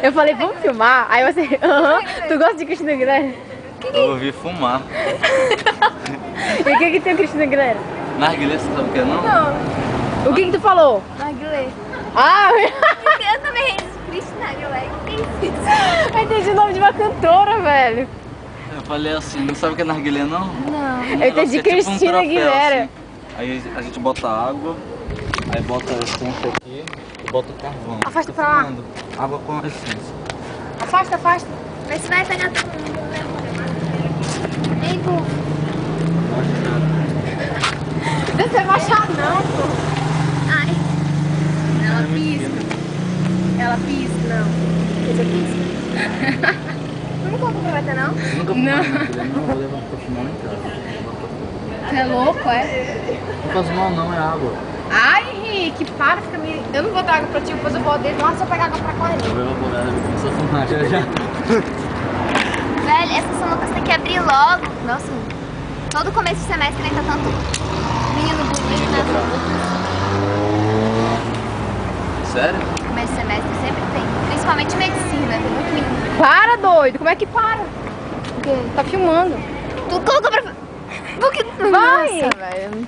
Eu falei, vamos filmar? Aí você, tu gosta de Cristina Aguilera? Eu ouvi fumar. E o que tem Cristina Aguilera? Narguilé, você sabe o que é não? Não. O que tu falou? Narguilé. Ah, Eu também Cristina Narguilé. eu entendi o nome de uma cantora, velho. Eu falei assim, não sabe o que é narguilé não? Não. Eu entendi Cristina Aguilera. Assim. Aí a gente bota água, aí bota a essência aqui e bota o carvão. Afasta Fica pra lá. fumando. Água com essência. Afasta, afasta. Vê se vai pegar todo mundo. Ei, Bu. Você vai achar não, pô. Ai. Ela pisca. Ela pisca, não. Você pisca? Tu não colocou pra bater, não? Nunca fumei narguilé não, vou levar pra fumar em casa. Você é louco, é? Não faz mal não, é água. Ai, Henrique, para, fica me... Eu não vou dar água pra ti, depois eu vou dentro. Nossa, eu vou pegar água pra correr. Eu vou evaporar, eu vou começar a fumar já. Velho, essa São Lucas tem que abrir logo. Nossa, todo começo de semestre entra tanto menino bonito, né? Sério? Começo de semestre sempre tem. Principalmente medicina, tem muito menino. Para, doido, como é que para? O quê? Tá filmando. Tu colocou pra... Por que... Vai! Nossa, velho.